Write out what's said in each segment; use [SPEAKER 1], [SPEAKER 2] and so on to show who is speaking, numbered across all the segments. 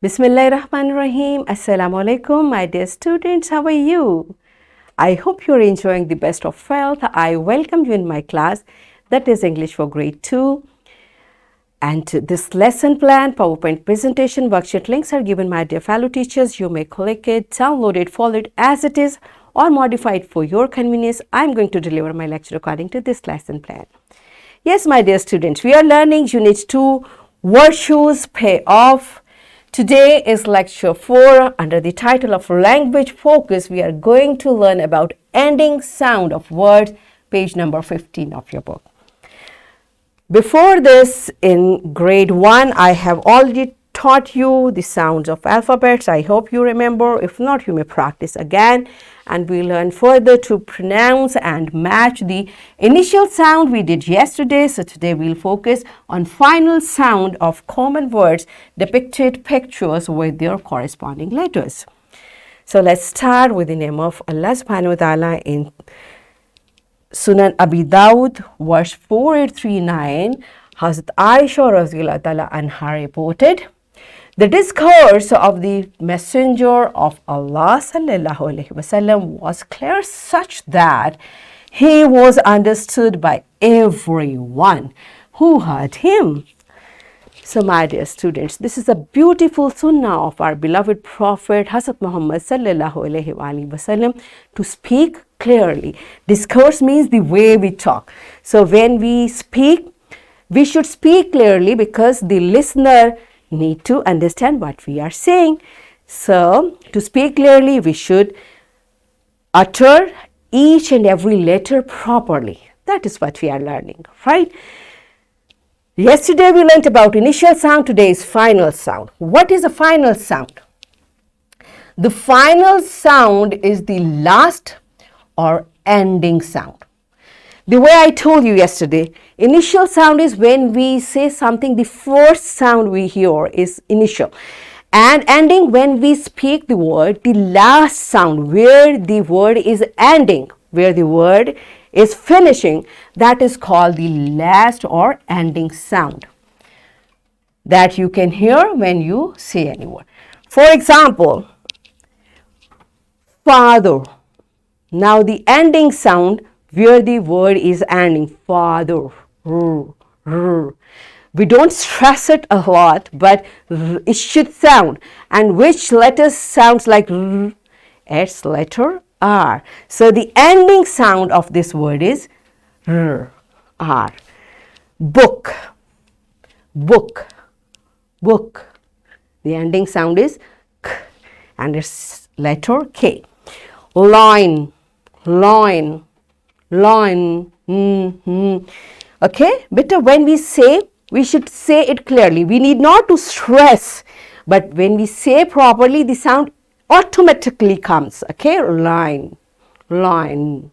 [SPEAKER 1] Bismillahirrahmanirrahim. Assalamu alaikum, my dear students. How are you? I hope you're enjoying the best of health. I welcome you in my class, that is English for grade 2. And this lesson plan, PowerPoint presentation, worksheet links are given, my dear fellow teachers. You may click it, download it, follow it as it is, or modify it for your convenience. I'm going to deliver my lecture according to this lesson plan. Yes, my dear students, we are learning Unit 2, Word Shoes Pay Off. Today is lecture 4 under the title of Language Focus. We are going to learn about ending sound of words, page number 15 of your book. Before this, in grade 1, I have already taught you the sounds of alphabets. I hope you remember. If not, you may practice again. And we learn further to pronounce and match the initial sound we did yesterday. So today we'll focus on final sound of common words depicted pictures with their corresponding letters. So let's start with the name of Allah subhanahu wa ta'ala in Sunan Abi Dawud, verse 4839. Hazrat Aisha radhiyallahu ta'ala anha reported, the discourse of the Messenger of Allah sallallahu alaihi wasallam was clear such that he was understood by everyone who heard him. So my dear students, this is a beautiful sunnah of our beloved Prophet Hazrat Muhammad sallallahu alaihi wasallam to speak clearly. Discourse means the way we talk. So when we speak, we should speak clearly because the listener need to understand what we are saying. So to speak clearly, we should utter each and every letter properly. That is what we are learning, right? Yesterday we learned about initial sound, today is final sound. What is a final sound? The final sound is the last or ending sound. The way I told you yesterday, initial sound is when we say something, the first sound we hear is initial. And ending, when we speak the word, the last sound, where the word is ending, where the word is finishing, that is called the last or ending sound that you can hear when you say any word. For example, father. Now the ending sound where the word is ending, father. We don't stress it a lot, but it should sound. And which letter sounds like r? It's letter R. So the ending sound of this word is R. R. Book. Book. Book. The ending sound is K. And it's letter K. Loin. Loin. Loin. Okay, better when we say, we should say it clearly. We need not to stress, but when we say properly, the sound automatically comes. Okay, line. Line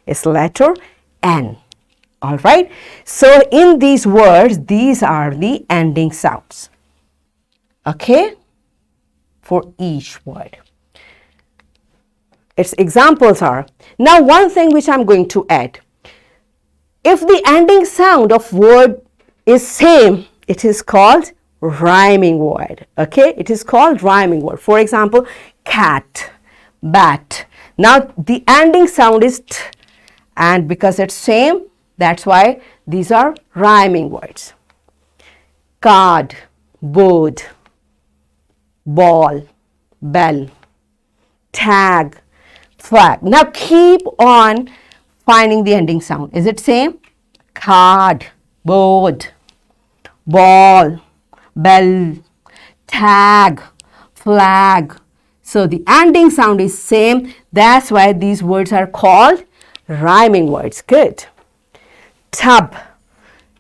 [SPEAKER 1] is letter N. All right. So in these words, these are the ending sounds. Okay, for each word. Its examples are, now one thing which I'm going to add. If the ending sound of word is same, it is called rhyming word. Okay, it is called rhyming word. For example, cat, bat. Now the ending sound is t, and because it's same, that's why these are rhyming words. Card, board, ball, bell, tag, flag. Now keep on finding the ending sound. Is it same? Card, board, ball, bell, tag, flag. So the ending sound is same. That's why these words are called rhyming words. Good. Tub,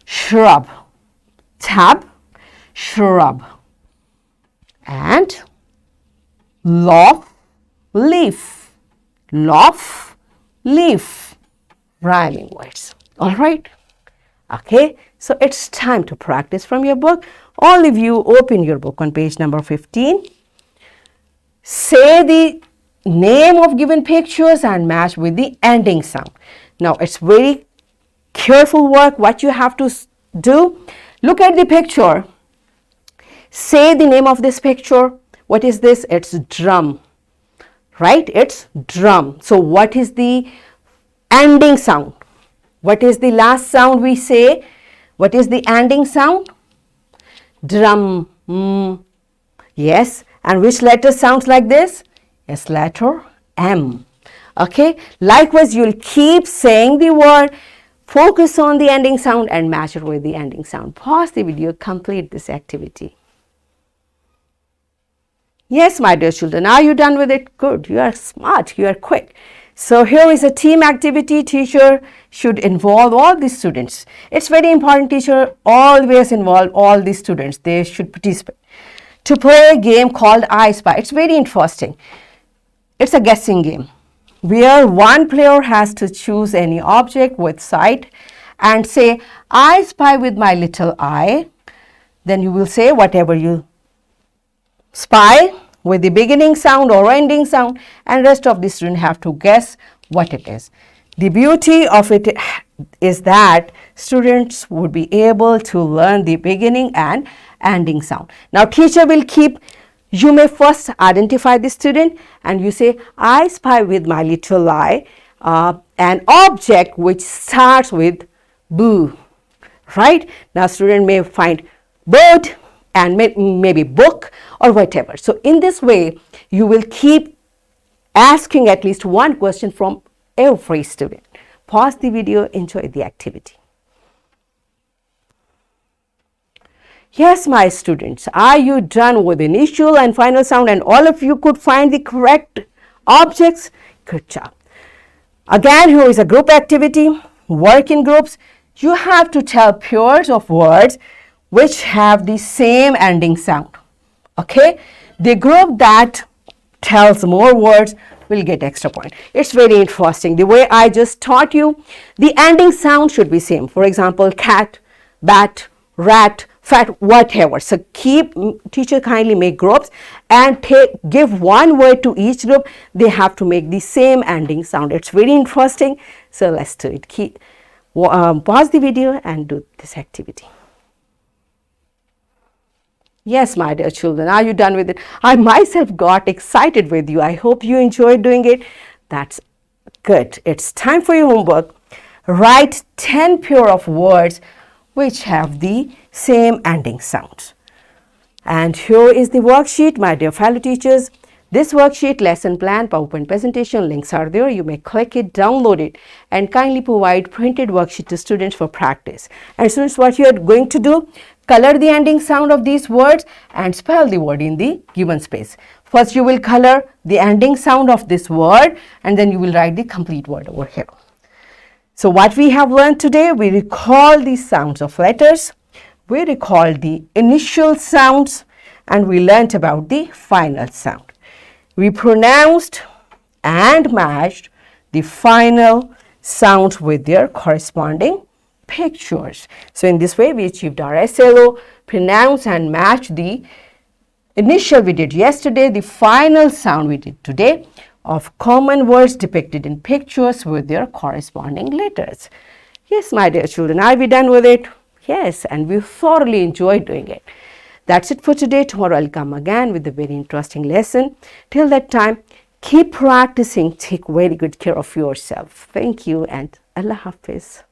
[SPEAKER 1] shrub, tub, shrub. And loaf, leaf, loaf, leaf. Rhyming words. All right. Okay. So it's time to practice from your book. All of you open your book on page number 15. Say the name of given pictures and match with the ending sound. Now it's very careful work what you have to do. Look at the picture. Say the name of this picture. What is this? It's drum, right? It's drum. So what is the ending sound? What is the last sound we say? What is the ending sound? Drum. Yes. And which letter sounds like this? Yes, letter M. Okay. Likewise, you'll keep saying the word, focus on the ending sound and match it with the ending sound. Pause the video, complete this activity. Yes, my dear children, are you done with it? Good. You are smart. You are quick. So here is a team activity. Teacher should involve all the students. It's very important. Teacher always involve all the students. They should participate. To play a game called I Spy. It's very interesting. It's a guessing game where one player has to choose any object with sight and say, I spy with my little eye. Then you will say whatever you spy with the beginning sound or ending sound, and rest of the students have to guess what it is. The beauty of it is that students would be able to learn the beginning and ending sound. Now teacher will keep, you may first identify the student and you say, I spy with my little eye an object which starts with boo, right? Now student may find bird and maybe book or whatever. So in this way, you will keep asking at least one question from every student. Pause the video, enjoy the activity. Yes, my students, are you done with initial and final sound and all of you could find the correct objects? Good job. Again, here is a group activity, work in groups. You have to tell pairs of words which have the same ending sound. Okay, the group that tells more words will get extra point. It's very interesting. The way I just taught you, the ending sound should be same. For example, cat, bat, rat, fat, whatever. So teacher kindly make groups and give one word to each group. They have to make the same ending sound. It's very interesting. So let's do it. Pause the video and do this activity. Yes, my dear children, are you done with it? I myself got excited with you. I hope you enjoyed doing it. That's good. It's time for your homework. Write 10 pair of words which have the same ending sounds. And here is the worksheet, my dear fellow teachers. This worksheet, lesson plan, PowerPoint presentation, links are there. You may click it, download it, and kindly provide printed worksheet to students for practice. And students, what you are going to do, color the ending sound of these words and spell the word in the given space. First, you will color the ending sound of this word, and then you will write the complete word over here. So what we have learned today, we recall the sounds of letters, we recall the initial sounds, and we learnt about the final sound. We pronounced and matched the final sounds with their corresponding pictures. So in this way, we achieved our SLO, pronounce and match the initial we did yesterday, the final sound we did today of common words depicted in pictures with their corresponding letters. Yes, my dear children, are we done with it? Yes, and we thoroughly enjoyed doing it. That's it for today. Tomorrow I'll come again with a very interesting lesson. Till that time, keep practicing. Take very good care of yourself. Thank you and Allah Hafiz.